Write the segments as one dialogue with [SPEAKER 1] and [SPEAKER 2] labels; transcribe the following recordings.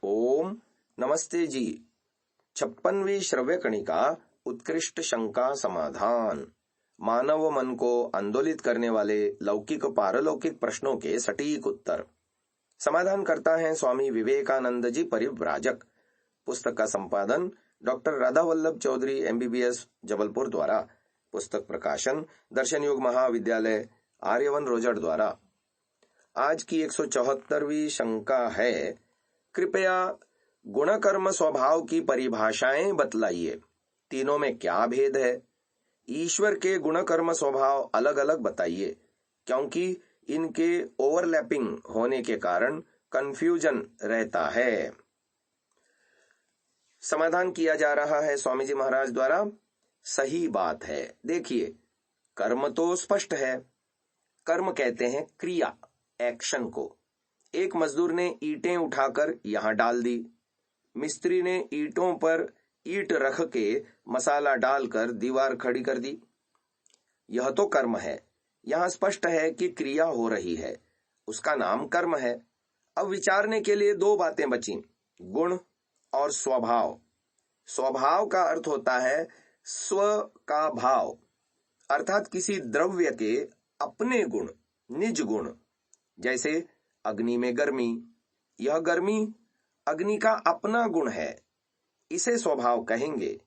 [SPEAKER 1] ओम नमस्ते जी। 56वीं श्रव्य कणिका उत्कृष्ट शंका समाधान। मानव मन को आंदोलित करने वाले लौकिक पारलौकिक प्रश्नों के सटीक उत्तर। समाधान करता है स्वामी विवेकानंद जी परिव्राजक। पुस्तक का संपादन डॉक्टर राधा वल्लभ चौधरी MBBS जबलपुर द्वारा। पुस्तक प्रकाशन दर्शन युग महाविद्यालय आर्यवन रोजड़ द्वारा। आज की 174वीं शंका है, कृपया गुण कर्म स्वभाव की परिभाषाएं बतलाइए। तीनों में क्या भेद है? ईश्वर के गुण कर्म स्वभाव अलग अलग बताइए, क्योंकि इनके ओवरलैपिंग होने के कारण कंफ्यूजन रहता है। समाधान किया जा रहा है स्वामी जी महाराज द्वारा। सही बात है। देखिए, कर्म तो स्पष्ट है। कर्म कहते हैं क्रिया, एक्शन को। एक मजदूर ने ईंटें उठाकर यहां डाल दी। मिस्त्री ने ईंटों पर ईंट रख के मसाला डालकर दीवार खड़ी कर दी। यह तो कर्म है। यहां स्पष्ट है कि क्रिया हो रही है, उसका नाम कर्म है। अब विचारने के लिए दो बातें बची, गुण और स्वभाव। स्वभाव का अर्थ होता है स्व का भाव, अर्थात किसी द्रव्य के अपने गुण, निज गुण। जैसे अग्नि में गर्मी, यह गर्मी अग्नि का अपना गुण है, इसे स्वभाव कहेंगे।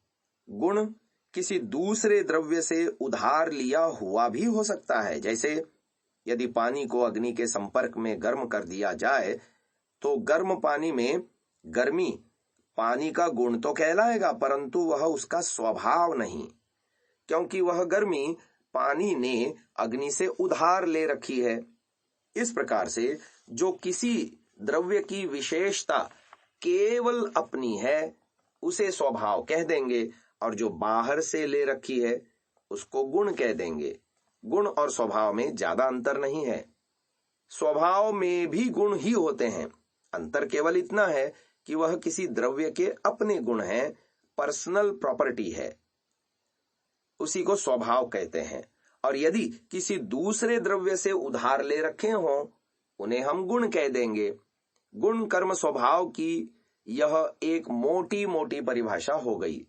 [SPEAKER 1] गुण किसी दूसरे द्रव्य से उधार लिया हुआ भी हो सकता है। जैसे यदि पानी को अग्नि के संपर्क में गर्म कर दिया जाए तो गर्म पानी में गर्मी पानी का गुण तो कहलाएगा, परंतु वह उसका स्वभाव नहीं, क्योंकि वह गर्मी पानी ने अग्नि से उधार ले रखी है। इस प्रकार से जो किसी द्रव्य की विशेषता केवल अपनी है, उसे स्वभाव कह देंगे, और जो बाहर से ले रखी है उसको गुण कह देंगे। गुण और स्वभाव में ज्यादा अंतर नहीं है। स्वभाव में भी गुण ही होते हैं। अंतर केवल इतना है कि वह किसी द्रव्य के अपने गुण हैं, पर्सनल प्रॉपर्टी है, उसी को स्वभाव कहते हैं। और यदि किसी दूसरे द्रव्य से उधार ले रखे हों, उन्हें हम गुण कह देंगे। गुण कर्म स्वभाव की यह एक मोटी मोटी परिभाषा हो गई।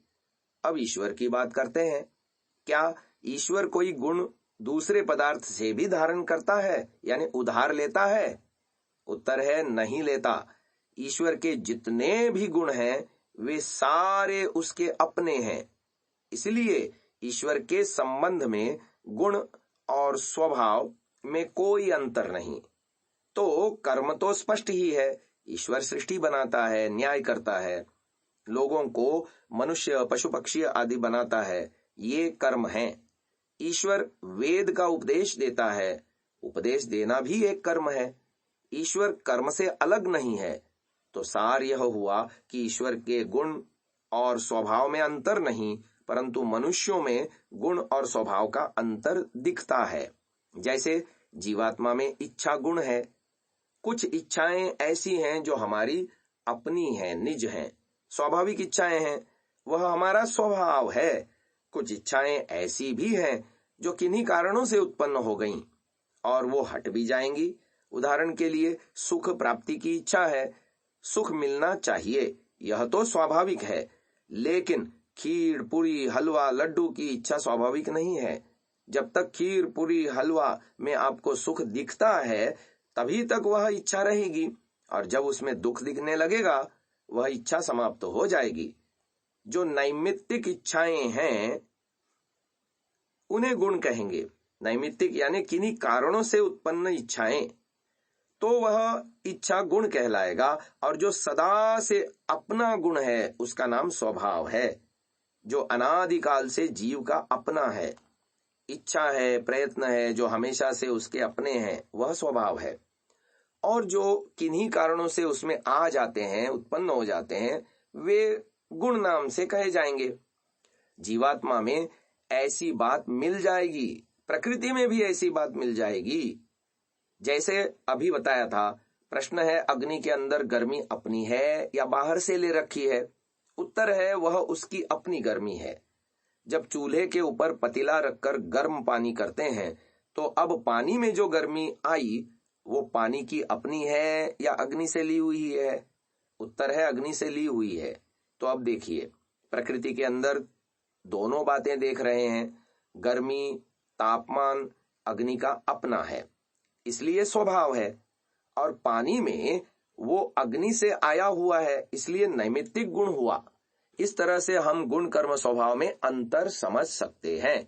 [SPEAKER 1] अब ईश्वर की बात करते हैं। क्या ईश्वर कोई गुण दूसरे पदार्थ से भी धारण करता है, यानी उधार लेता है? उत्तर है नहीं लेता। ईश्वर के जितने भी गुण हैं वे सारे उसके अपने हैं। इसलिए ईश्वर के संबंध में गुण और स्वभाव में कोई अंतर नहीं। तो कर्म तो स्पष्ट ही है। ईश्वर सृष्टि बनाता है, न्याय करता है, लोगों को मनुष्य पशु पक्षी आदि बनाता है, ये कर्म हैं। ईश्वर वेद का उपदेश देता है, उपदेश देना भी एक कर्म है। ईश्वर कर्म से अलग नहीं है। तो सार यह हुआ कि ईश्वर के गुण और स्वभाव में अंतर नहीं, परंतु मनुष्यों में गुण और स्वभाव का अंतर दिखता है। जैसे जीवात्मा में इच्छा गुण है। कुछ इच्छाएं ऐसी हैं जो हमारी अपनी हैं, निज हैं, स्वाभाविक इच्छाएं हैं, वह हमारा स्वभाव है। कुछ इच्छाएं ऐसी भी हैं जो किन्हीं कारणों से उत्पन्न हो गईं और वो हट भी जाएंगी। उदाहरण के लिए सुख प्राप्ति की इच्छा है, सुख मिलना चाहिए, यह तो स्वाभाविक है। लेकिन खीर पूरी हलवा लड्डू की इच्छा स्वाभाविक नहीं है। जब तक खीर पूरी हलवा में आपको सुख दिखता है तभी तक वह इच्छा रहेगी, और जब उसमें दुख दिखने लगेगा वह इच्छा समाप्त हो जाएगी। जो नैमित्तिक इच्छाएं हैं उन्हें गुण कहेंगे। नैमित्तिक यानी किन्हीं कारणों से उत्पन्न इच्छाएं, तो वह इच्छा गुण कहलाएगा। और जो सदा से अपना गुण है उसका नाम स्वभाव है, जो अनादिकाल से जीव का अपना है। इच्छा है, प्रयत्न है, जो हमेशा से उसके अपने हैं, वह स्वभाव है। और जो किन्हीं कारणों से उसमें आ जाते हैं, उत्पन्न हो जाते हैं, वे गुण नाम से कहे जाएंगे। जीवात्मा में ऐसी बात मिल जाएगी, प्रकृति में भी ऐसी बात मिल जाएगी। जैसे अभी बताया था, प्रश्न है अग्नि के अंदर गर्मी अपनी है या बाहर से ले रखी है? उत्तर है वह उसकी अपनी गर्मी है। जब चूल्हे के ऊपर पतीला रखकर गर्म पानी करते हैं तो अब पानी में जो गर्मी आई वो पानी की अपनी है या अग्नि से ली हुई है? उत्तर है अग्नि से ली हुई है। तो अब देखिए, प्रकृति के अंदर दोनों बातें देख रहे हैं। गर्मी, तापमान अग्नि का अपना है, इसलिए स्वभाव है, और पानी में वो अग्नि से आया हुआ है, इसलिए नैमित्तिक गुण हुआ। इस तरह से हम गुण कर्म स्वभाव में अंतर समझ सकते हैं।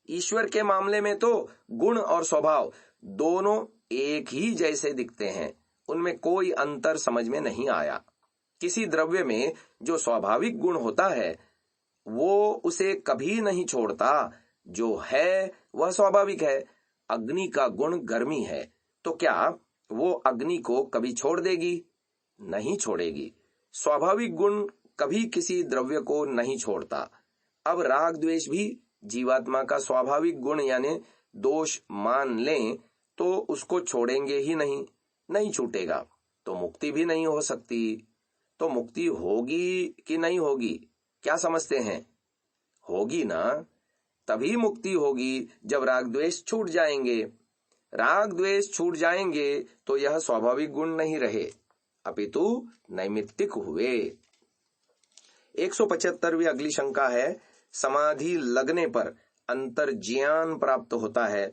[SPEAKER 1] ईश्वर के मामले में तो गुण और स्वभाव दोनों एक ही जैसे दिखते हैं, उनमें कोई अंतर समझ में नहीं आया। किसी द्रव्य में जो स्वाभाविक गुण होता है वो उसे कभी नहीं छोड़ता, जो है वह स्वाभाविक है। अग्नि का गुण गर्मी है, तो क्या वो अग्नि को कभी छोड़ देगी? नहीं छोड़ेगी। स्वाभाविक गुण कभी किसी द्रव्य को नहीं छोड़ता। अब राग द्वेष भी जीवात्मा का स्वाभाविक गुण यानी दोष मान लें तो उसको छोड़ेंगे ही नहीं, नहीं छूटेगा, तो मुक्ति भी नहीं हो सकती। तो मुक्ति होगी कि नहीं होगी, क्या समझते हैं? होगी ना, तभी मुक्ति होगी जब राग द्वेष छूट जाएंगे। राग द्वेष छूट जाएंगे तो यह स्वाभाविक गुण नहीं रहे, अपितु नैमित्तिक हुए। 175वीं अगली शंका है, समाधि लगने पर अंतर्ज्ञान प्राप्त होता है।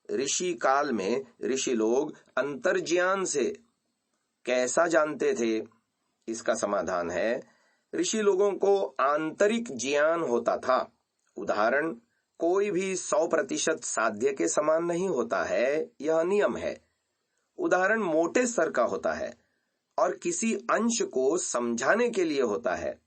[SPEAKER 1] ऋषि काल में ऋषि लोग अंतर्ज्ञान से कैसा जानते थे? इसका समाधान है, ऋषि लोगों को आंतरिक ज्ञान होता था। उदाहरण, कोई भी 100% साध्य के समान नहीं होता है, यह नियम है। उदाहरण मोटे स्तर का होता है और किसी अंश को समझाने के लिए होता है।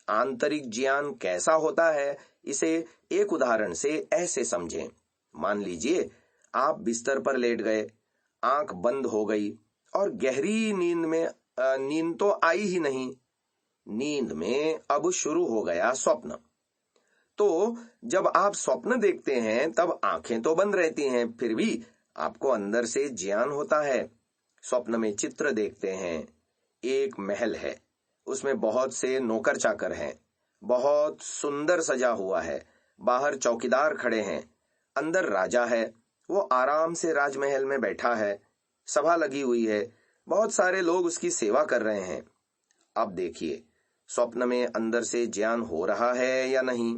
[SPEAKER 1] आंतरिक ज्ञान कैसा होता है, इसे एक उदाहरण से ऐसे समझें। मान लीजिए आप बिस्तर पर लेट गए, आंख बंद हो गई और गहरी नींद तो आई ही नहीं। नींद में अब शुरू हो गया स्वप्न। तो जब आप स्वप्न देखते हैं तब आंखें तो बंद रहती हैं, फिर भी आपको अंदर से ज्ञान होता है। स्वप्न में चित्र देखते हैं, एक महल है, उसमें बहुत से नौकर चाकर हैं, बहुत सुंदर सजा हुआ है, बाहर चौकीदार खड़े हैं, अंदर राजा है, वो आराम से राजमहल में बैठा है, सभा लगी हुई है, बहुत सारे लोग उसकी सेवा कर रहे हैं। अब देखिए, स्वप्न में अंदर से ज्ञान हो रहा है या नहीं?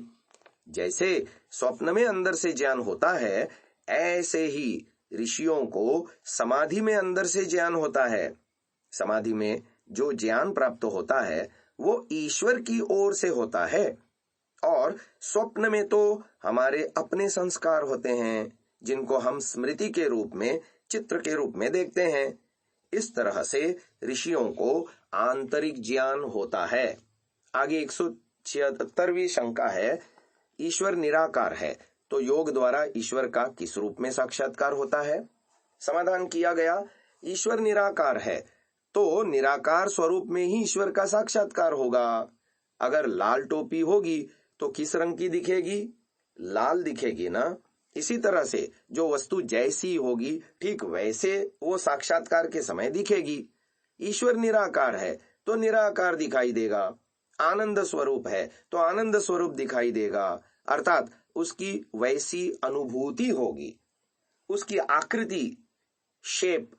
[SPEAKER 1] जैसे स्वप्न में अंदर से ज्ञान होता है, ऐसे ही ऋषियों को समाधि में अंदर से ज्ञान होता है। समाधि में जो ज्ञान प्राप्त होता है वो ईश्वर की ओर से होता है, और स्वप्न में तो हमारे अपने संस्कार होते हैं जिनको हम स्मृति के रूप में, चित्र के रूप में देखते हैं। इस तरह से ऋषियों को आंतरिक ज्ञान होता है। आगे 176वीं शंका है, ईश्वर निराकार है तो योग द्वारा ईश्वर का किस रूप में साक्षात्कार होता है? समाधान किया गया, ईश्वर निराकार है तो निराकार स्वरूप में ही ईश्वर का साक्षात्कार होगा। अगर लाल टोपी होगी तो किस रंग की दिखेगी? लाल दिखेगी ना। इसी तरह से जो वस्तु जैसी होगी ठीक वैसे वो साक्षात्कार के समय दिखेगी। ईश्वर निराकार है तो निराकार दिखाई देगा, आनंद स्वरूप है तो आनंद स्वरूप दिखाई देगा, अर्थात उसकी वैसी अनुभूति होगी। उसकी आकृति, शेप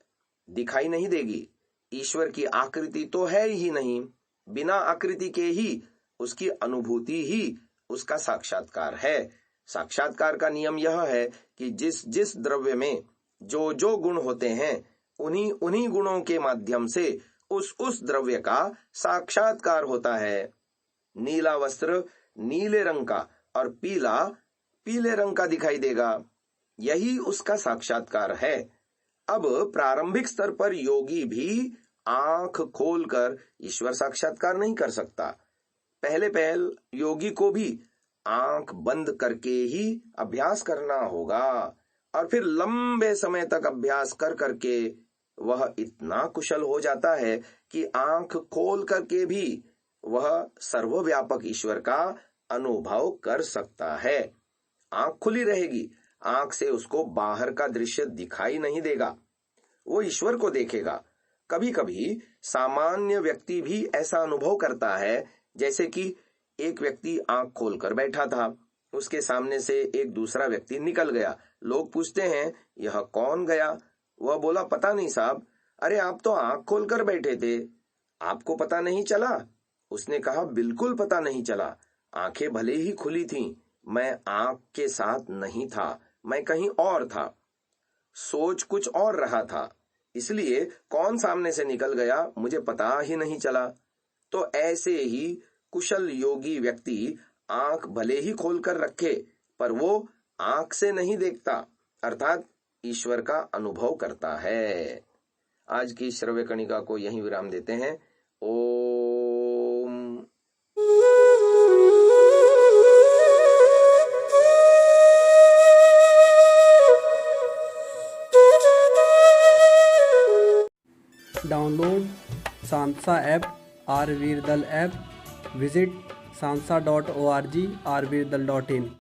[SPEAKER 1] दिखाई नहीं देगी। ईश्वर की आकृति तो है ही नहीं, बिना आकृति के ही उसकी अनुभूति ही उसका साक्षात्कार है। साक्षात्कार का नियम यह है कि जिस जिस द्रव्य में जो जो गुण होते हैं उन्हीं उन्हीं गुणों के माध्यम से उस द्रव्य का साक्षात्कार होता है। नीला वस्त्र नीले रंग का और पीला पीले रंग का दिखाई देगा, यही उसका साक्षात्कार है। अब प्रारंभिक स्तर पर योगी भी आंख खोलकर ईश्वर साक्षात्कार नहीं कर सकता। पहले योगी को भी आंख बंद करके ही अभ्यास करना होगा, और फिर लंबे समय तक अभ्यास कर करके वह इतना कुशल हो जाता है कि आंख खोल करके भी वह सर्वव्यापक ईश्वर का अनुभव कर सकता है। आंख खुली रहेगी, आंख से उसको बाहर का दृश्य दिखाई नहीं देगा, वो ईश्वर को देखेगा। कभी कभी सामान्य व्यक्ति भी ऐसा अनुभव करता है, जैसे कि एक व्यक्ति आंख खोलकर बैठा था, उसके सामने से एक दूसरा व्यक्ति निकल गया, लोग पूछते हैं, यह कौन गया? वह बोला, पता नहीं साहब। अरे आप तो आंख खोलकर बैठे थे, आपको पता नहीं चला? उसने कहा, बिल्कुल पता नहीं चला। आंखें भले ही खुली थीं, मैं आंख के साथ नहीं था, मैं कहीं और था। सोच कुछ और रहा था, इसलिए कौन सामने से निकल गया मुझे पता ही नहीं चला। तो ऐसे ही कुशल योगी व्यक्ति आंख भले ही खोलकर रखे, पर वो आंख से नहीं देखता, अर्थात ईश्वर का अनुभव करता है। आज की श्रव्य कणिका को यहीं विराम देते हैं। ओम।
[SPEAKER 2] डाउनलोड सांसा ऐप, आरवीरदल ऐप, विजिट sansa.org, rvirdal.in।